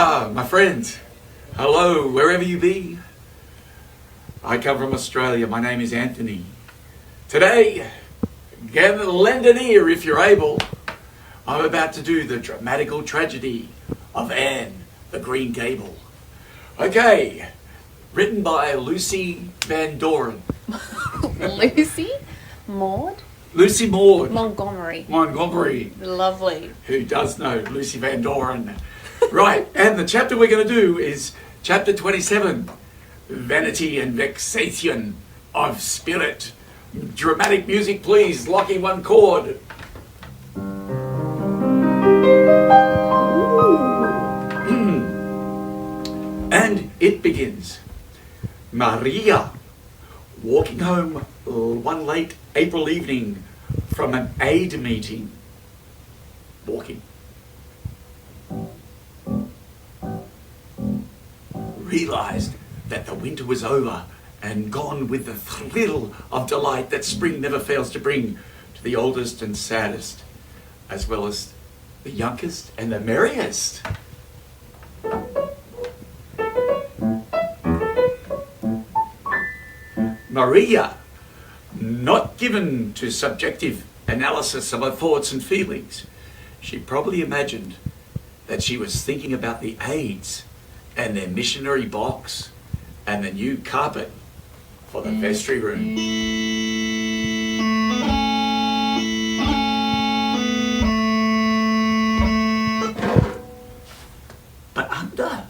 My friends, hello, wherever you be. I come from Australia. My name is Anthony. Today, lend an ear if you're able. I'm about to do the dramatical tragedy of Anne, the Green Gable. Okay, written by Lucy Van Doren. Lucy? Maud? Lucy Maud. Montgomery. Lovely. Who does know Lucy Van Doren? Right, and the chapter we're going to do is chapter 27, Vanity and Vexation of Spirit. Dramatic music, please, locking one chord. And it begins. Maria, walking home one late April evening from an aid meeting. Walking. Realised that the winter was over and gone with the thrill of delight that spring never fails to bring to the oldest and saddest, as well as the youngest and the merriest. Maria, not given to subjective analysis of her thoughts and feelings, she probably imagined that she was thinking about the aids and their missionary box and the new carpet for the vestry room. But under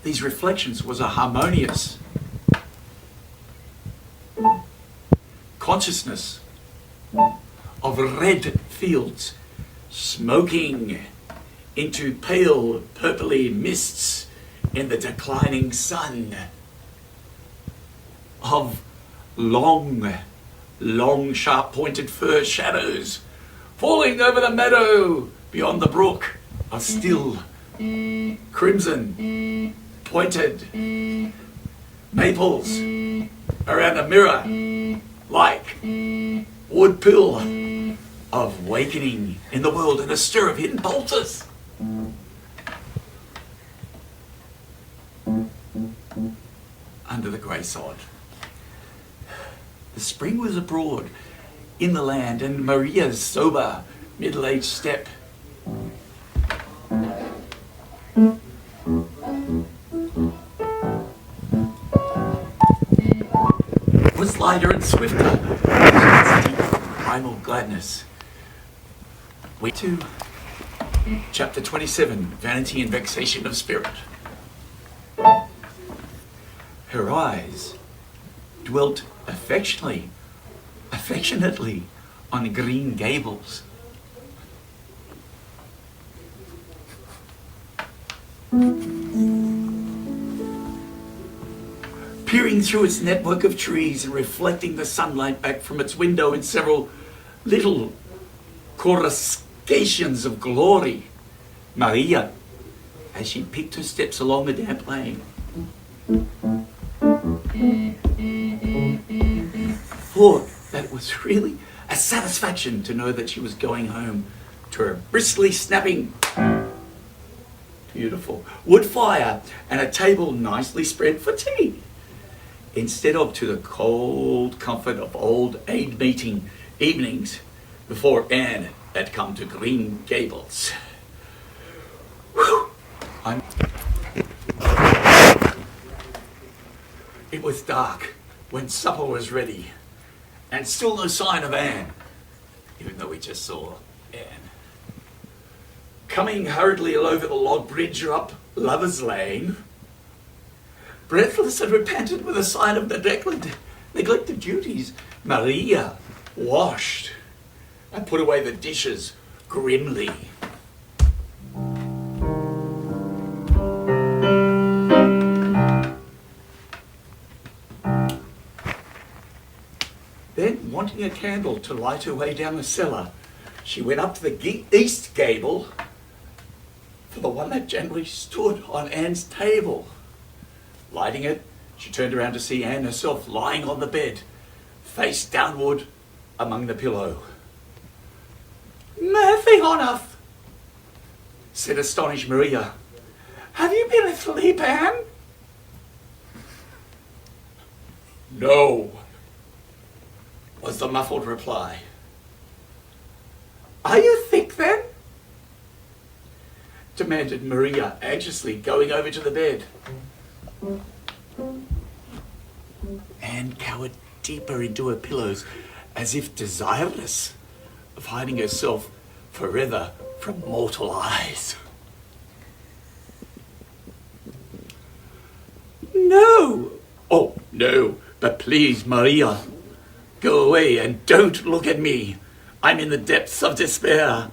these reflections was a harmonious consciousness of red fields smoking into pale purpley mists in the declining sun, of long sharp-pointed fir shadows falling over the meadow beyond the brook, of still crimson pointed maples around a mirror like wood pill of wakening in the world and a stir of hidden pulses. Under the grey sod. The spring was abroad in the land, and Maria's sober, middle-aged step was lighter and swifter. Its deep primal gladness. We to chapter 27, Vanity and Vexation of Spirit. Her eyes dwelt affectionately on Green Gables. Peering through its network of trees and reflecting the sunlight back from its window in several little coruscations of glory, Maria, as she picked her steps along the damp lane, thought that it was really a satisfaction to know that she was going home to her briskly snapping, beautiful wood fire and a table nicely spread for tea, instead of to the cold comfort of old aid meeting evenings before Anne had come to Green Gables. It was dark when supper was ready, and still no sign of Anne, even though we just saw Anne. Coming hurriedly over the log bridge up Lover's Lane, breathless and repentant with a sign of neglected duties, Maria washed and put away the dishes grimly. Then, wanting a candle to light her way down the cellar, she went up to the east gable for the one that generally stood on Anne's table. Lighting it, she turned around to see Anne herself lying on the bed, face downward among the pillow. "Murphy on earth," said astonished Maria. Have you been asleep, Anne? No, was the muffled reply. Are you thick then? Demanded Maria anxiously, going over to the bed. Anne cowered deeper into her pillows as if desirous of hiding herself forever from mortal eyes. No! Oh, no, but please, Maria, go away and don't look at me. I'm in the depths of despair,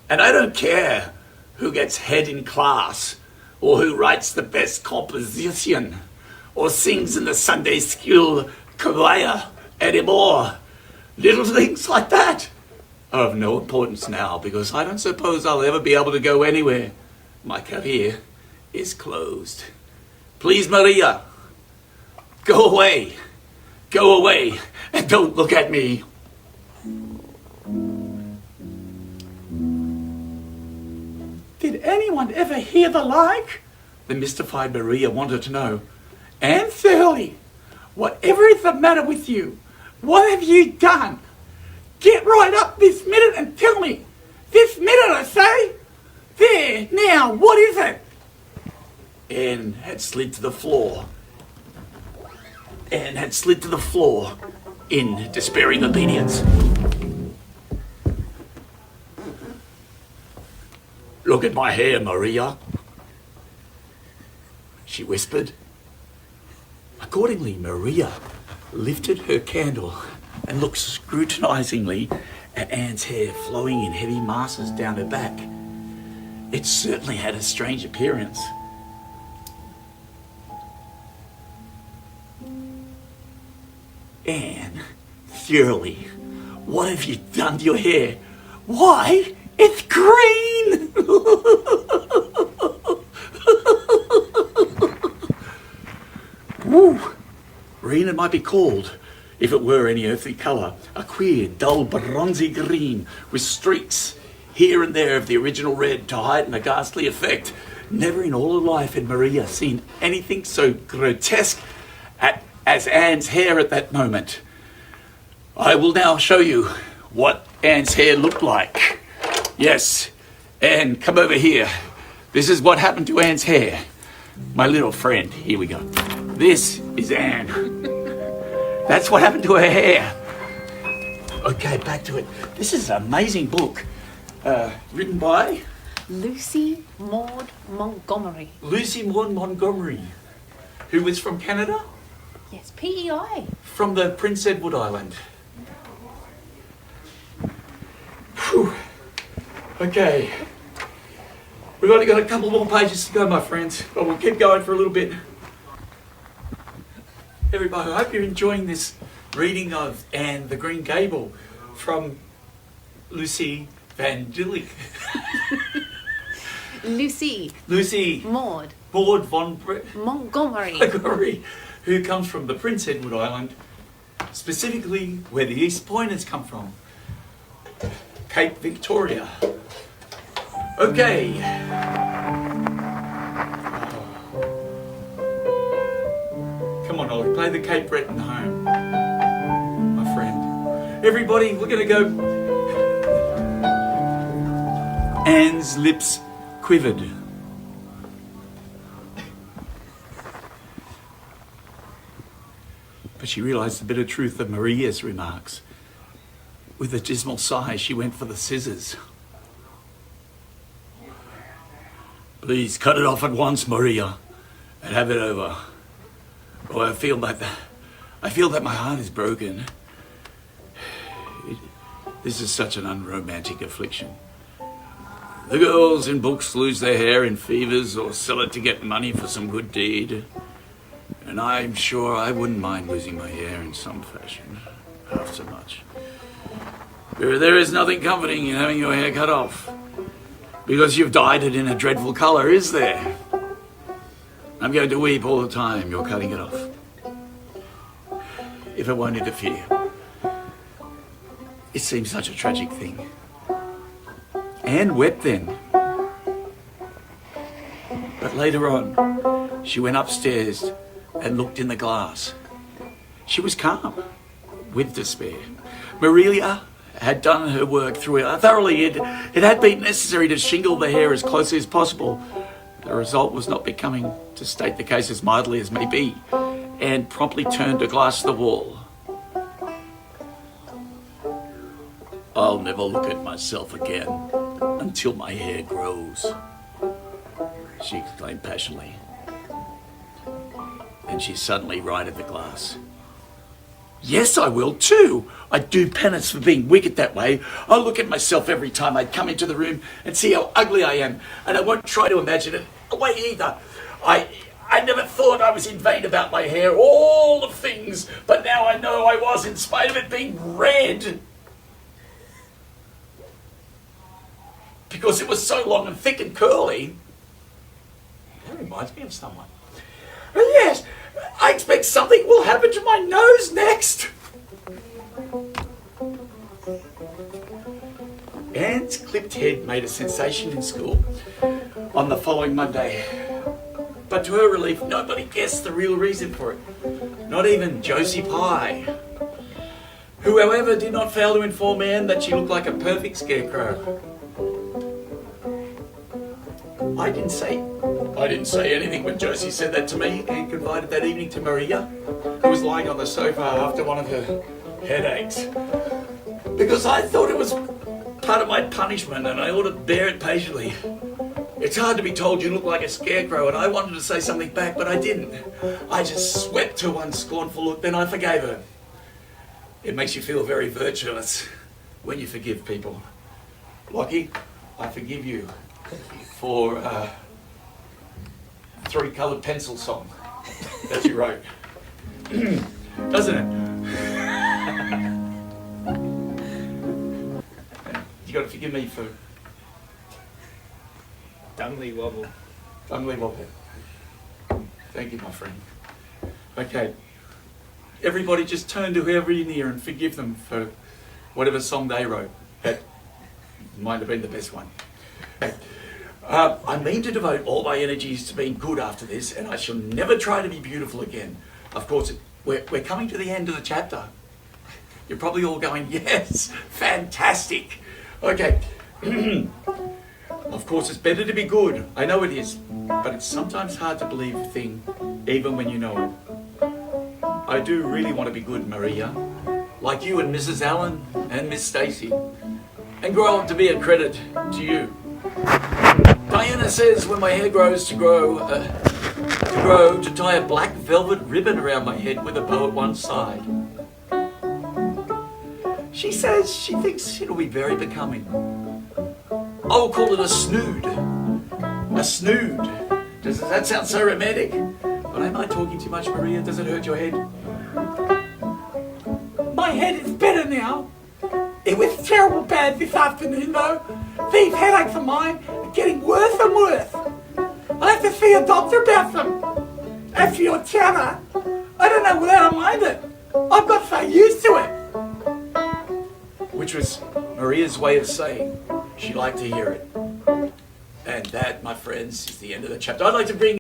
and I don't care who gets head in class, or who writes the best composition, or sings in the Sunday school choir anymore. Little things like that are of no importance now, because I don't suppose I'll ever be able to go anywhere. My career is closed. Please, Maria, go away, and don't look at me. Did anyone ever hear the like? The mystified Maria wanted to know. Anne Thurley, whatever is the matter with you? What have you done? Get right up this minute and tell me. This minute, I say. There, now, what is it? Anne had slid to the floor. In despairing obedience. Look at my hair, Maria, she whispered. Accordingly, Maria lifted her candle and looked scrutinizingly at Anne's hair flowing in heavy masses down her back. It certainly had a strange appearance. Anne, Thurley, what have you done to your hair? Why, it's green! Woo! Green it might be called, if it were any earthly colour. A queer, dull, bronzy green, with streaks here and there of the original red to heighten a ghastly effect. Never in all her life had Maria seen anything so grotesque as Anne's hair at that moment. I will now show you what Anne's hair looked like. Yes, Anne, come over here. This is what happened to Anne's hair. My little friend, here we go. This is Anne. That's what happened to her hair. Okay, back to it. This is an amazing book. Written by? Lucy Maud Montgomery. Lucy Maud Montgomery. Who was from Canada? Yes, PEI. From the Prince Edward Island. Whew. Okay. We've only got a couple more pages to go, my friends, but we'll keep going for a little bit. Everybody, I hope you're enjoying this reading of Anne the Green Gable from Lucy Van Dillick. Lucy Maud von Montgomery, who comes from the Prince Edward Island, specifically where the East Pointers come from, Cape Victoria. Okay. Come on, Ollie, play the Cape Breton home, my friend. Everybody, we're going to go. Anne's lips quivered. But she realised the bitter truth of Maria's remarks. With a dismal sigh, she went for the scissors. Please cut it off at once, Maria, and have it over. Oh, I feel that my heart is broken. This is such an unromantic affliction. The girls in books lose their hair in fevers or sell it to get money for some good deed. And I'm sure I wouldn't mind losing my hair in some fashion, half so much. There is nothing comforting in having your hair cut off, because you've dyed it in a dreadful colour, is there? I'm going to weep all the time you're cutting it off, if it won't interfere. It seems such a tragic thing. Anne wept then. But But later on, she went upstairs and looked in the glass. She was calm, with despair. Maria had done her work through it thoroughly. It had been necessary to shingle the hair as closely as possible. The result was not becoming, to state the case as mildly as may be, and promptly turned her glass to the wall. I'll never look at myself again until my hair grows, she exclaimed passionately. Then she suddenly righted the glass. Yes, I will too. I'd do penance for being wicked that way. I'll look at myself every time I come into the room and see how ugly I am, and I won't try to imagine it away either. I never thought I was in vain about my hair, all the things, but now I know I was, in spite of it being red. Because it was so long and thick and curly. That reminds me of someone. Oh yes, I expect something will happen to my nose next. Anne's clipped head made a sensation in school on the following Monday. But to her relief, nobody guessed the real reason for it. Not even Josie Pye, who, however, did not fail to inform Anne that she looked like a perfect scarecrow. I didn't say anything when Josie said that to me. Anne confided that evening to Maria, who was lying on the sofa after one of her headaches. Because I thought it was part of my punishment and I ought to bear it patiently. It's hard to be told you look like a scarecrow, and I wanted to say something back, but I didn't. I just swept her one scornful look, then I forgave her. It makes you feel very virtuous when you forgive people. Lockie, I forgive you for three-coloured pencil song that you wrote. Doesn't it? You got to forgive me for Dungley Wobble. Dungley Wobble. Thank you, my friend. Okay. Everybody just turn to whoever you're near and forgive them for whatever song they wrote. That might have been the best one. Okay. I mean to devote all my energies to being good after this, and I shall never try to be beautiful again. Of course, we're coming to the end of the chapter. You're probably all going, yes, fantastic. Okay. Of course, it's better to be good. I know it is. But it's sometimes hard to believe a thing, even when you know it. I do really want to be good, Maria. Like you and Mrs. Allen and Miss Stacy. And grow up to be a credit to you. Diana says when my hair grows to tie a black velvet ribbon around my head with a bow at one side. She says she thinks it'll be very becoming. I'll call it a snood. A snood. Does that sound so romantic? But am I talking too much, Maria? Does it hurt your head? My head is better now. It was terrible bad this afternoon, though. These headaches of mine are getting worse and worse. I have to see a doctor about them. As for your chatter, I don't know whether I mind it. I've got so used to it. Which was Maria's way of saying she liked to hear it. And that, my friends, is the end of the chapter. I'd like to bring